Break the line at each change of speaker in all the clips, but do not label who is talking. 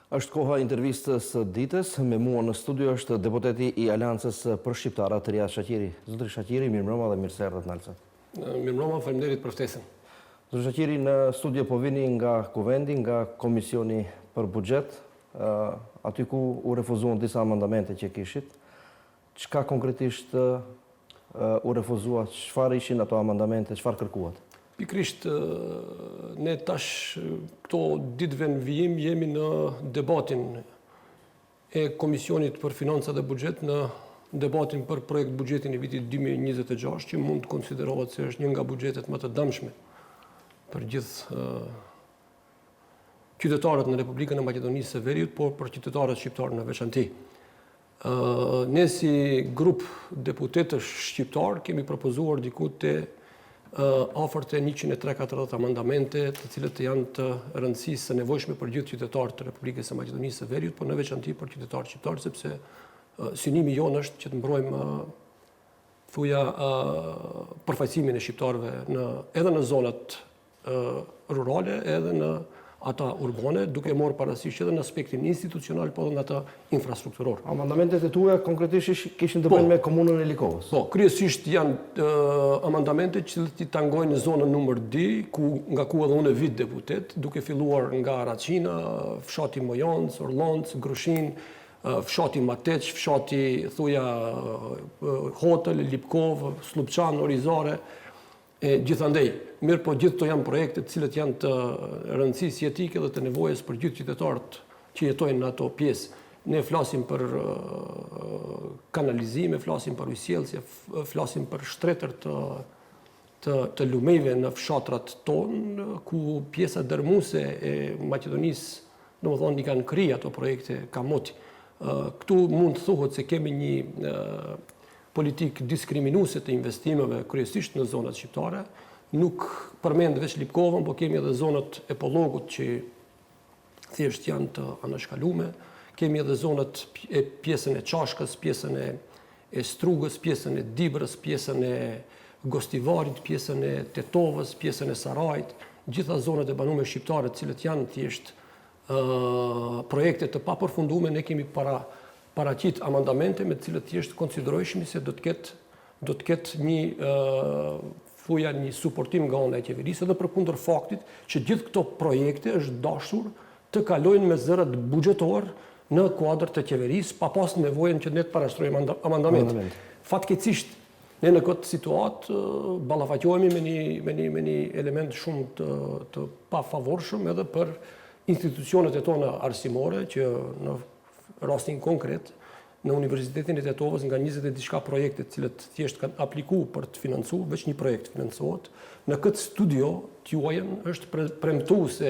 Është koha intervistës së ditës. Me mua në studio është deputeti I Aleancës për Shqiptarët Riad Shaqiri. Zotri Shaqiri, mirëmbrëma dhe mirëseardhët në Alsa.
Mirëmbrëma, faleminderit për ftesën.
Zotri Shaqiri, në studio po vini nga Kuvendi, nga Komisioni për Buxhet, aty ku u refuzuan disa amendamente që kishit. Çka konkretisht u refuzua? Çfarë ishin ato amendamente? Çfarë kërkuat?
Pikrisht, ne tash këto ditëve në vijim jemi në debatin e Komisionit për Financa dhe Buxhet, në debatin për projekt buxhetin e vitit 2026, që mund të konsiderohet se është një nga buxhetet më të dëmshme për gjithë qytetarët në Republikën e Maqedonisë së Veriut, por për qytetarët shqiptarë në veçanti. Ne si grup deputetësh shqiptar kemi propozuar diku të afër të 140 amendamente, të cilët janë të rëndësisë së nevojshme për gjithë qytetarët të Republikës së Maqedonisë së Veriut, por në veçanti për qytetarët shqiptarë, sepse synimi jonë është që të mbrojmë përfaqësimin e shqiptarëve edhe në zonat rurale, edhe në ata urbane, duke marrë parasysh edhe në aspektin institucional, po edhe në ata infrastrukturor.
Amendamentet e tuaja konkretisht kishin të bëjnë me komunën e Likovës?
Po, kryesisht janë amendamente që i tangojnë në zonën numër D, nga ku edhe unë vit deputet, duke filluar nga Racina, fshati Mojanc, Orlonc, Grushin, fshati Mateq, fshati Hotel, Lipkov, Slupçan, Orizore. Gjithandej, mirë po gjithë to janë projekte të cilët janë të rëndësisë jetike dhe të nevojës për gjithë qytetarët që jetojnë në ato pjesë. Ne flasim për kanalizime, flasim për ujësjellje, flasim për shtretër të lumejve në fshatrat tonë, ku pjesa dërmuese e Maqedonisë, domethënë i kanë krij ato projekte kamoti. Këtu mund të thuhet se kemi një politikë diskriminuese të investimeve kryesisht në zonat shqiptare. Nuk përmend veç Lipkovën, po kemi edhe zonat e Pollogut që thjesht janë të anashkalume. Kemi edhe zonat e pjesën e Çashkës, pjesën e Strugës, pjesën e Dibrës, pjesën e Gostivarit, pjesën e Tetovës, pjesën e Sarajit, gjitha zonat e banuara shqiptare, të cilët janë thjesht projekte të papërfunduara. Ne kemi paraqit amendamente me të cilët thjesht konsiderojshmi se do të ketë një suportim nga ana e qeverisë, edhe përkundër faktit që gjithë këto projekte është dashur të kalojnë me zërat buxhetor në kuadër të qeverisë, pa pas nevojën që ne të parashtrojmë amendamente. Fatkeqësisht, ne në këtë situatë ballafaqohemi me një element shumë të pafavorshëm edhe për institucionet e tona arsimore, që në rastin konkret, në Universitetin e Tetovës nga 20 e diçka projekte të cilët thjesht kanë aplikuar për të financuar, veç një projekt financohet. Në këtë studio tuajën është premtuar se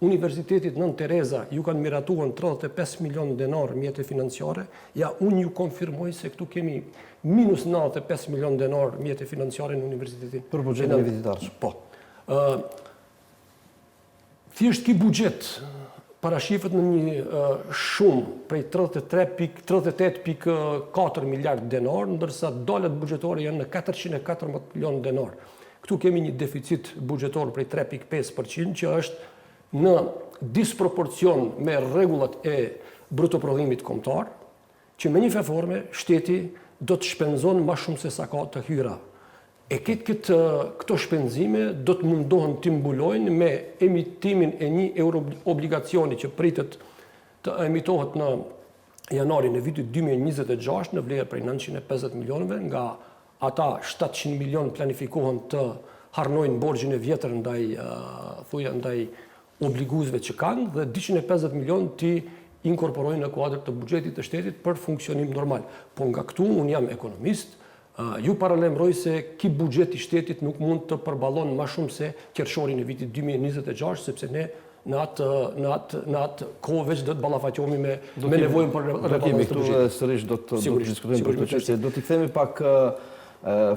Universitetit Nën Tereza ju kanë miratuar 35 milion denar mjete financiare. Ja, unë ju konfirmoj se këtu kemi minus 95 milion denar mjete financiare në Universitetin.
Për buxhetin e vitit ardhshëm.
Po. Thjesht ky buxhet parashifet në një shumë prej 38.4 miliard denar, ndërsa dalet buxhetore janë në 414 milion denar. Këtu kemi një deficit buxhetor prej 3.5%, që është në disproporcion me rregullat e brutoprodhimit kombëtar, që me një forme shteti do të shpenzon më shumë se sa ka të hyra. E këto shpenzime do të mundohen të mbulojnë me emitimin e një euroobligacioni që pritet të emitohet në janarin e vitit 2026 në vlerë prej 950 milionëve, nga ata 700 milion planifikohen të harnojnë borxhin e vjetër ndaj obliguesve që kanë, dhe 250 milion të inkorporojnë në kuadër të buxhetit të shtetit për funksionim normal. Po nga këtu unë jam ekonomist. Ju paralemroj se ky buxhet I shtetit nuk mund të përballon më shumë se qershorin e vitit 2026, sepse ne në atë kohë veç do të ballafaqohemi me nevojën për reformë të buxhetit.
Sërish do të diskutojmë për këtë çështje. Do t'i kthemi pak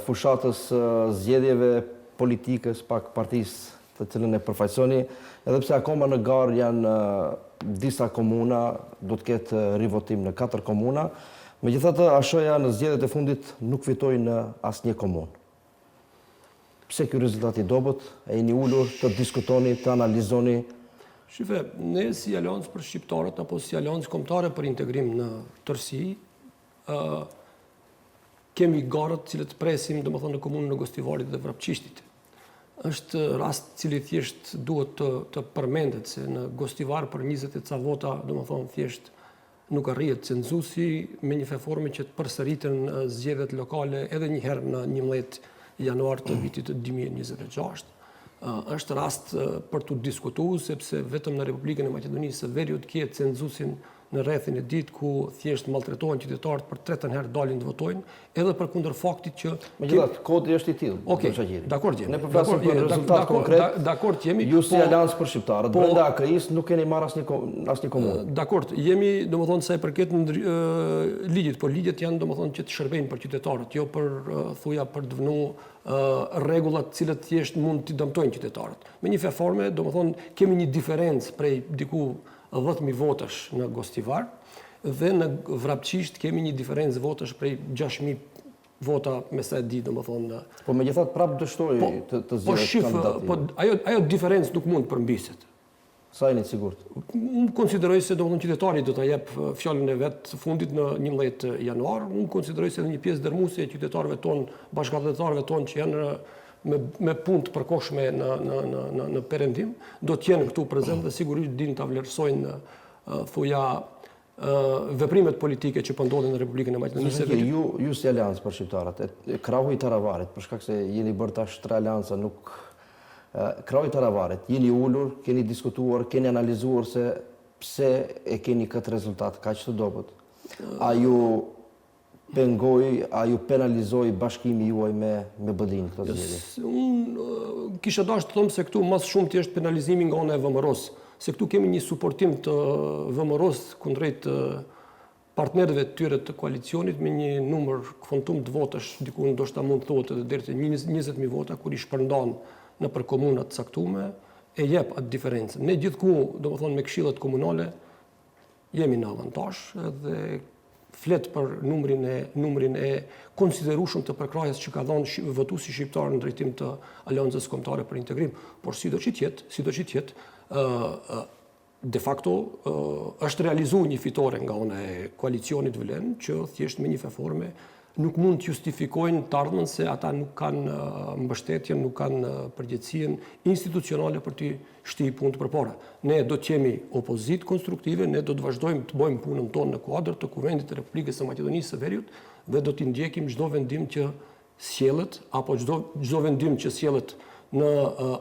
fushatës zgjedhjeve politikës, pak partisë të cilën e përfaqësoni, edhe pse akoma në garë janë disa komuna, do të ketë rivotim në 4 komuna. Megjithatë, Ashoja në zgjedhjet e fundit nuk fitoi në asnjë komunë. Pse ky rezultat I dobët? E jeni ulur të diskutoni, të analizoni
Shife, ne si Aleancë për Shqiptarët apo si Aleancë Kombëtare për Integrim në tërësi, kemi garët cilët presim në komunën në Gostivarit dhe Vrapçishtit. Është rast cili thjesht duhet të përmendet se në Gostivar për 20 e ca vota, thjesht nuk arrihet cenzusi me një forme që të përsëriten zgjedhjet lokale edhe një herë në 11 januar të vitit 2026. Është rast për të diskutuar sepse vetëm në Republikën e Maqedonisë së Veriut ke cenzusin në rrethin e ditë ku thjesht maltretohen qytetarët për 3 herë dalin të votojnë, edhe përkundër faktit që
megjithatë kodi është i tillë.
Okej, dakord jemi.
Ne përflasim për rezultat konkret.
Dakord jemi.
Ju si Aleancë për Shqiptarët, brenda AKI-s nuk keni marrë asnjë komunë.
Dakord, jemi sa i përket ligjit, por ligjet janë që të shërbejnë për qytetarët, jo për për të vënë rregullat të cilët thjesht mund të dëmtojnë qytetarët. Me një forme, kemi një diferencë prej diku 10.000 votash në Gostivar dhe në Vrapçisht kemi një diferencë votash prej 6.000 vota me sa e di,
Po megjithatë prapë dështoj të zgjedhë kandidatin.
Po ajo diferencë nuk mund përmbiset.
Sa jeni të sigurt?
Unë konsideroj se qytetari do ta jep fjalën e vet së fundit në 11 januar. Unë konsideroj se një pjesë dërmuese e qytetarëve tonë, bashkëdhëtarëve tonë që janë me punë të përkohshme në perëndim, do të jenë këtu prezent dhe sigurisht dinë ta vlerësojnë veprimet politike që po ndodhin në Republikën e Maqedonisë së Veriut.
Ju si Aleancë për Shqiptarët, krahu i Taravarit, për shkak se jeni bërë tash 3 aleanca, nuk krahu i Taravarit, jeni ulur, keni diskutuar, keni analizuar se pse e keni këtë rezultat kaq të dobët. A ju penalizoi bashkimi juaj me BD-n këtë zgjedhje?
Unë kisha dashur të them se këtu mas shumë të është penalizimi nga ana e VMRO-s, se këtu kemi një suportim të VMRO-s kundrejt partnerëve të tyre të koalicionit me një numër kvantum të votash, diku ndoshta mund të thuhet edhe deri te 20.000 vota kur i shpërndan nëpër komuna të caktuara, e jep atë diferencë. Ne gjithku, me këshillat komunale jemi në avantazh dhe flet për numrin e konsiderueshëm të përkrahjes që ka dhënë votuesi shqiptar në drejtim të Aleancës Kombëtare për Integrim, por sido që të jetë, de facto është realizuar një fitore nga ana e koalicionit Vlen që thjesht me një forme nuk mund të justifikojnë të ardhmen se ata nuk kanë mbështetjen, nuk kanë përgjegjësinë institucionale për të shtyr punë përpara. Ne do të jemi opozitë konstruktive, ne do të vazhdojmë të bëjmë punën tonë në kuadër të Kuvendit të Republikës së Maqedonisë së Veriut dhe do t'i ndjekim çdo vendim që sjellet apo çdo vendim që sjellet në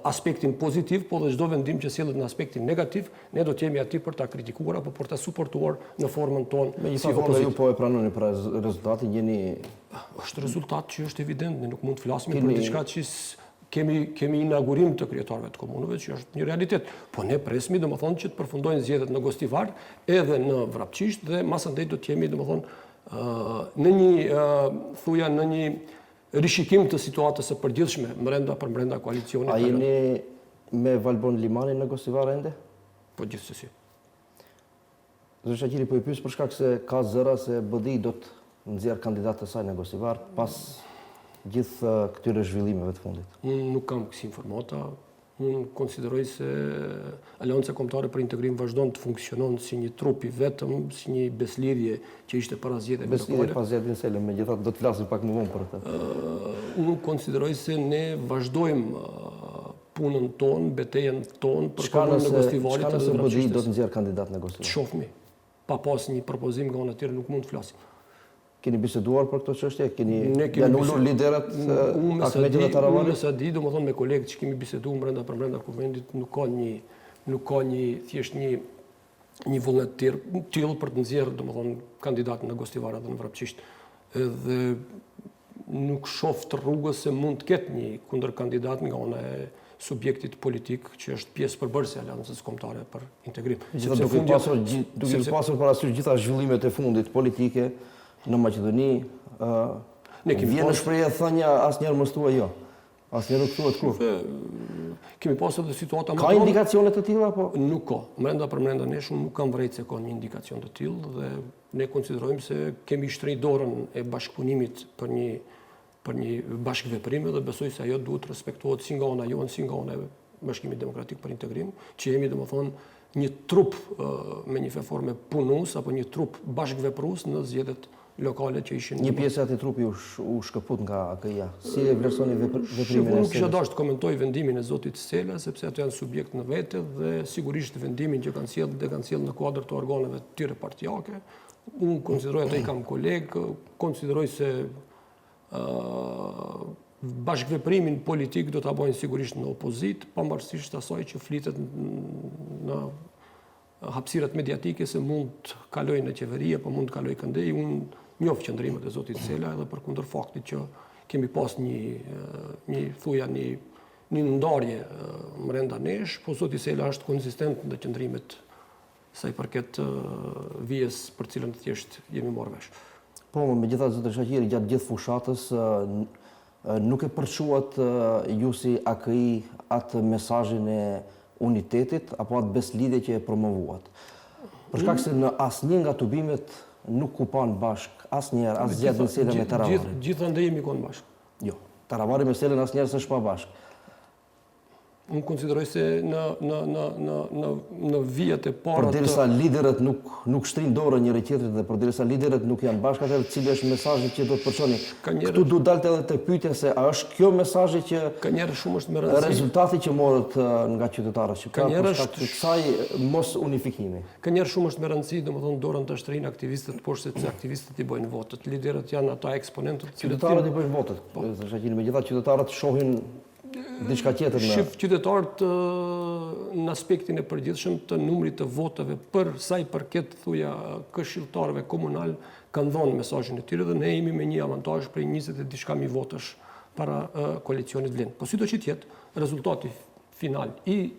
aspektin pozitiv, po dhe çdo vendim që sjellet në aspektin negativ, ne do të jemi aty për ta kritikuar apo për ta suportuar në formën tonë si opozitë.
Ju po e pranoni pra rezultatin,
është rezultat që është evident, ne nuk mund të flasim për diçka që kemi inaugurim të kryetarëve të komunave, që është një realitet. Po ne presmi që të përfundojnë zgjedhjet në Gostivar edhe në Vrapçisht dhe masandej do të jemi në një rishikim të situatës së përgjithshme brenda koalicionit.
A jeni me Valbon Limani në Gostivar ende?
Po gjithsesi.
Zoti Shaqiri po i pyes për shkak se ka zëra se BD do të nxjerr kandidatë të saj në Gostivar pas gjithë këtyre zhvillimeve të fundit.
Unë nuk kam kësi informata. Unë konsideroj se Aleanca Kombëtare për Integrim vazhdon të funksionon si një trup i vetëm, si një beslidhje që ishte para zgjedhjeve lokale.
Beslidhje pas zgjedhjeve selë, megjithatë do të flasim pak më vonë për këtë.
Unë konsideroj se ne vazhdojmë punën tonë, betejën tonë për punën në Gostivarit.
Çka nëse BD do të nxjerr kandidat në Gostivar?
Të shohmi. Pa pas një propozim nga ana tjetër nuk mund të flasim.
Keni biseduar për këtë çështje? Janë ulur liderët Ahmeti dhe Taravani?
Unë sa di, me kolegët që kemi biseduar brenda kuvendit, nuk ka thjesht një vullnet tillë për të nxjerrë kandidat në Gostivar dhe në Vrapçisht. Edhe nuk shoh të rrugës se mund të ketë një kundërkandidat nga ana e subjektit politik që është pjesë përbërëse e Aleancës Kombëtare për Integrim.
Duke pasur parasysh gjitha zhvillimet e fundit politike në Maqedoni, vjen në shprehje thënia asnjëherë mos thuaj jo. Asnjëherë nuk thuhet kur.
Kemi pasur edhe situata
Ka indikacione të tilla apo?
Nuk ka. Brenda nesh unë nuk kam vërejtë se ka një indikacion të tillë dhe ne konsiderojmë se kemi shtrenjtë dorën e bashkëpunimit për një bashkëveprim dhe besoj se ajo duhet respektohet si nga ana jonë, si nga ana e Bashkimit Demokratik për Integrim, që jemi një trup me një forme punus apo një trup bashkëveprus në zgjedhjet lokale që ishin.
Një pjesë e atij trupi u shkëput nga AKI-ja. Si e vlerësoni veprimin e
Nuk kisha dashur të komentoj vendimin e zotit Sela, sepse ato janë subjekt në vete dhe sigurisht vendimin që kanë sjellë në kuadër të organeve të tyre partijake. Unë konsideroj ato i kam koleg, konsideroj se bashkëveprimin politik do ta bëjnë sigurisht në opozit, pavarësisht asaj që flitet në hapësirat mediatike se mund të kalojë në qeveri apo mund të kalojë këndej. Unë njoh qëndrimet e zotit Sela edhe përkundër faktit që kemi pas një ndarje brenda nesh, po zoti Sela është konsistent në qëndrimet sa i përket vijes për cilën thjesht jemi marrë vesh.
Po, megjithatë zoti Shaqiri gjatë gjithë fushatës nuk e përçuat ju si AKI atë mesazhin e unitetit apo atë beslidhje që e promovuat. Për shkak se në asnjë nga tubimet nuk u pan bashk asnjëherë as zgjedhjen Sela me Taravarin.
Gjithandej jemi kon bashk.
Jo, Taravari me Selën asnjëherë s'është pa bashk.
Unë konsideroj se në vijat e para
përderisa liderët nuk shtrin dorën njëri tjetrit dhe përderisa liderët nuk janë bashkë, atëherë cili është mesazhi që do të përçoni? Këtu duhet dalte edhe te pyetja se a është kjo mesazhi që
ka njerëz shumë është me rëndësi.
Rezultati që morët nga qytetarët shqiptar për shkak të kësaj mos unifikimi.
Ka njerëz shumë është me rëndësi, domethënë dorën të shtrin aktivistët poshtë se aktivistët i bëjnë votët. Liderët janë ata eksponentët.
Qytetarët i bëjnë votët. Shaqiri, megjithatë qytetarët shohin diçka tjetër në...
Shif qytetarët në aspektin e përgjithshëm të numrit të votave për sa i përket thuja këshilltarëve komunal kanë dhënë mesazhin e tyre dhe ne jemi me një avantazh prej 20 e diçka mijë votash para koalicionit Vlen. Po sido që të jetë, rezultati final i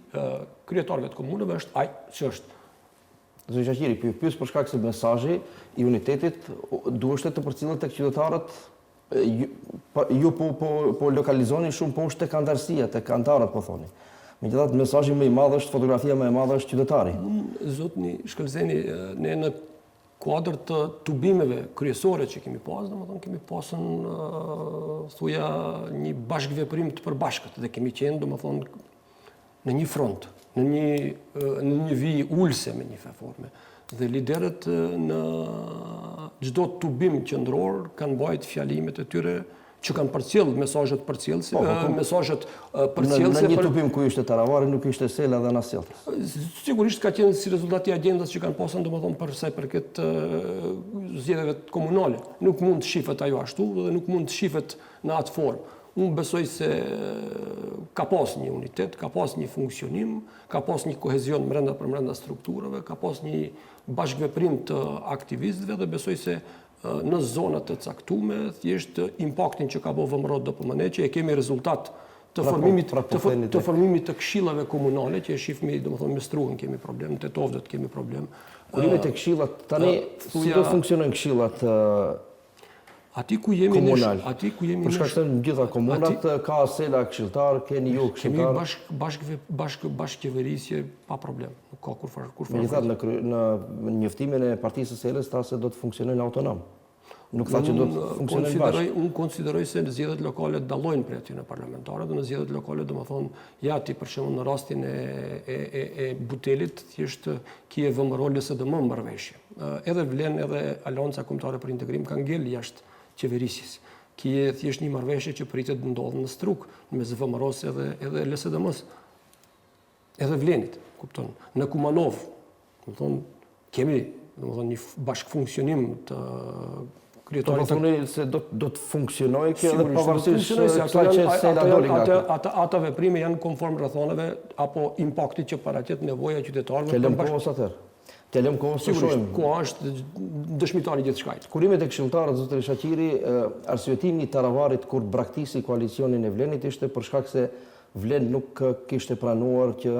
kryetarëve të komunave është ai që është.
Zoti Shaqiri, pyes për shkak se mesazhi i unitetit duhet të përcjellet tek qytetarët. Ju po lokalizoni shumë poshtë tek antarësia, tek antarët po thoni. Megjithatë mesazhi më i madh është, fotografia më e madhe është qytetari.
Zotni Shkëlzeni, ne në kuadër të tubimeve kryesore që kemi pas, domethënë kemi pasur thuja një bashkëveprim të përbashkët dhe kemi qenë domethënë në një front, në një vijë ulse me një forme. Dhe liderët në çdo tubim qendror kanë bajt fjalimet e tyre që kanë përcjell mesazhet përcjellëse, mesazhet përcjellëse.
Në një tubim ku ishte Taravari nuk ishte Sela dhe Nasjellës.
Sigurisht ka qenë si rezultati i agjendës që kanë pasur domethënë për sa i përket zgjedhjeve komunale. Nuk mund të shifet ajo ashtu dhe nuk mund të shifet në atë formë. Unë besoj se ka pas një unitet, ka pas një funksionim, ka pas një kohezion brenda strukturave, ka pas një bashkëveprim të aktivistëve dhe besoj se në zonat e caktume, thjesht impaktin që ka bërë VMRO DPMN, që e kemi rezultat të formimit të këshillave komunale, që e shifmi, domethënë me Struhën kemi problem, te Tovdet kemi problem.
Kurimi te këshillat, tani si do funksionojnë këshillat
Ati ku jemi
komunal? Për shkak se në gjitha komunat ka Sela këshilltar, keni ju këshilltar.
Kemi bashkëqeverisje pa problem. Nuk ka kur fare.
Megjithatë në njoftimin e Partisë së Selës tha se do të funksionojnë autonom. Nuk tha që do të funksionojnë bashkë.
Unë konsideroj se në zgjedhjet lokale dallojnë prej atyre parlamentare dhe në zgjedhjet lokale domethënë ja ti për shembull në rastin e Butelit thjesht ki e VMRO LSDM marrëveshje. Edhe Vlen edhe Aleanca Kombëtare për Integrim kanë ngel jashtë qeverisjes. Ki e thjesht një marrëveshje që pritet të ndodhë në Struk, mes VMRO-s edhe LSDM-s. Edhe Vlenit, kupton. Në Kumanov, domethënë kemi domethënë një bashkëfunksionim të kryetarit.
Po thoni se do të funksionojë kjo edhe pavarësisht kësaj që Sela doli nga ato.
Ata veprime janë konform rrethonave apo impaktit që paraqet nevoja e qytetarëve.
Që lëm kohës atëherë. Të lëm kohës të shohim.
Ku është dëshmitari gjithçkajt.
Kurimet e këshilltarët zoti Shaqiri, arsyetimi i Taravarit kur braktisi koalicionin e Vlenit ishte për shkak se Vlen nuk kishte pranuar që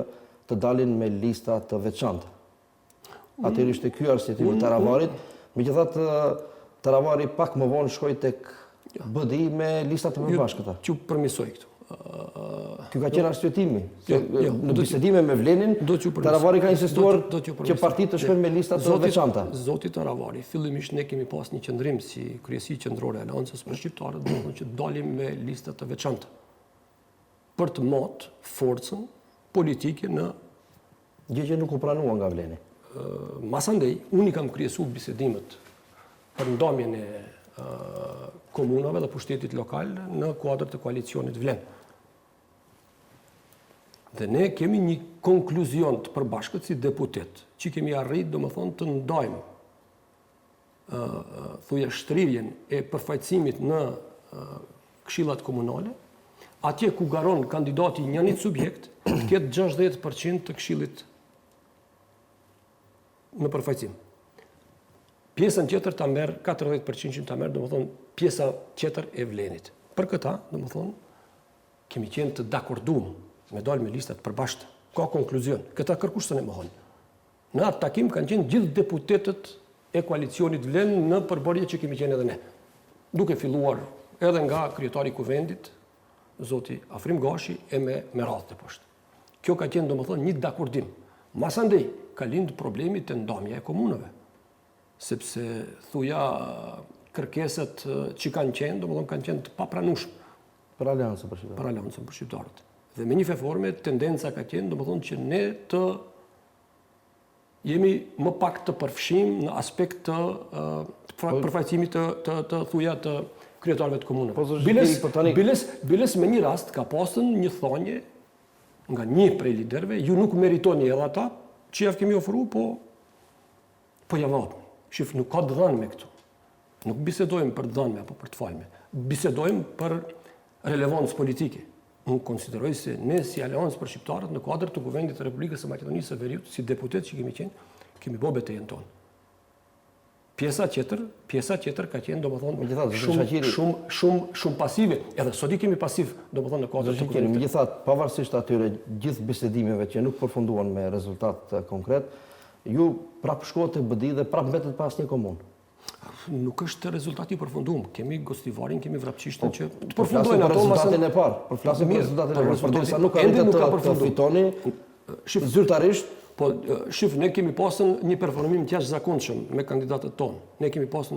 të dalin me lista të veçanta. Atëherë ishte ky arsyetimi i Taravarit. Megjithatë Taravari pak më vonë shkoi tek BDI me lista të përbashkëta.
Ju përmisoj këtu.
Ky ka qenë arsyetimi. Në bisedime me Vlenin, Taravari ka insistuar që partitë të shkojnë me lista të veçanta.
Zoti Taravari, fillimisht ne kemi pas një qendrim si kryesi qendrore e Aleancës për shqiptarët, domethënë që dalim me lista të veçanta për të marrë forcën politike në
Gjë që nuk u pranua nga Vleni.
Masandej, unë i kam kryesu bisedimet për ndomjen e komunave dhe pushtetit lokal në kuadër të koalicionit Vlen. Dhe ne kemi një konkluzion të përbashkët si deputet, që kemi arrit, domethënë, të ndajmë thuja shtrirjen e përfaqësimit në këshillat komunale, atje ku garon kandidati njënit subjekt, të ketë 60% të këshillit në përfaqësim. Pjesën tjetër ta merr 40% ta merr, domethënë, pjesa tjetër e Vlenit. Për këta, domethënë, kemi qenë të dakorduar me dalë me listat përbashkëta. Ka konkluzion. Këta kërkush të ne mohon. Në atë takim kanë qenë gjithë deputetët e koalicionit Vlen në përbërje që kemi qenë edhe ne. Duke filluar edhe nga kryetari i kuvendit, zoti Afrim Gashi, e me radhë të poshtë. Kjo ka qenë, domethënë, një dakordim. Masandej ka lind problemi të ndamja e komunave. Sepse thuja kërkesat që kanë qenë, domethënë kanë qenë të papranueshme
Për aleancën për shqiptarët.
Për aleancën për shqiptarët. Dhe me një forme tendenca ka qenë, domethënë, që ne të jemi më pak të përfshim në aspekt të përfaqësimit të thuja të kryetarëve të komunave. Biles me një rast ka pasën një thonje nga një prej liderëve, ju nuk meritoni edhe ata që javë kemi ofru, po javapëm. Shif, nuk ka dhënme këtu. Nuk bisedojmë për dhënme apo për të falme. Bisedojmë për relevancë politike. Unë konsideroj se ne si aleancë për shqiptarët në kuadër të kuvendit të Republikës së Maqedonisë së Veriut, si deputet që kemi qenë, kemi bë betejën tonë. Pjesa tjetër ka qenë, domethënë, shumë pasive. Edhe sot i kemi pasiv, domethënë, në kuadër të kuvendit.
Megjithatë, pavarësisht atyre gjithë bisedimeve që nuk përfunduan me rezultat konkret, ju prapë shkohet të BDI dhe prapë mbetet pas një komunë.
Nuk është rezultati i përfunduar. Kemi Gostivarin, kemi Vrapçishtën që të
përfundojnë ato rezultatin e parë. Përflasim për rezultatin e parë. Përderisa nuk arritet të fitoni zyrtarisht.
Po, shif, ne kemi pasën një performim të jashtëzakonshëm me kandidatët tonë. Ne kemi pasën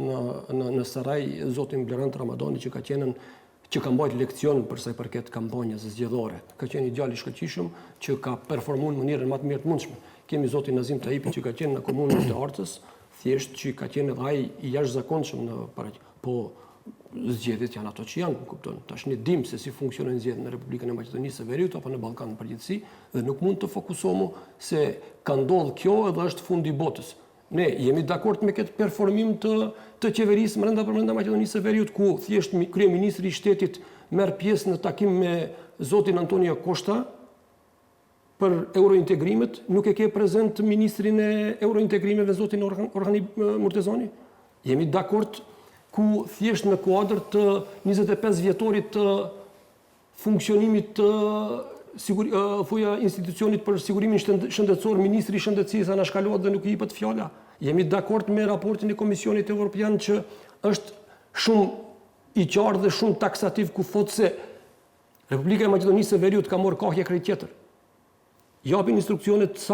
në Saraj zotin Blerant Ramadani që ka mbajtur leksion për sa i përket kampanjës zgjedhore. Ka qenë një djalë i shkëlqishëm që ka performuar në mënyrën më të mirë të mundshme. Kemi zotin Nazim Taipi që ka qenë në komunën e Arcës, thjesht që ka qenë edhe ai i jashtëzakonshëm në paraqe. Po zgjedhjet janë ato që janë, kupton. Tash ne dim se si funksionojnë zgjedhjet në Republikën e Maqedonisë së Veriut apo në Ballkan në përgjithësi dhe nuk mund të fokusohemi se ka ndodhur kjo edhe është fundi i botës. Ne jemi dakord me këtë performim të qeverisë brenda Maqedonisë së Veriut ku thjesht kryeministri i shtetit merr pjesë në takim me zotin Antonio Costa për eurointegrimet, nuk e ke prezent ministrin e eurointegrimeve zotin Orhani Murtezani. Jemi dakord ku thjesht në kuadër të 25 vjetorit të funksionimit të institucionit për sigurimin shëndetësor, ministri i shëndetësisë anashkalohet dhe nuk i jepet fjala. Jemi dakord me raportin e Komisionit Evropian që është shumë i qartë dhe shumë taksativ ku thotë se Republika e Maqedonisë së Veriut ka marrë kohë krejt tjetër. Japin instruksionet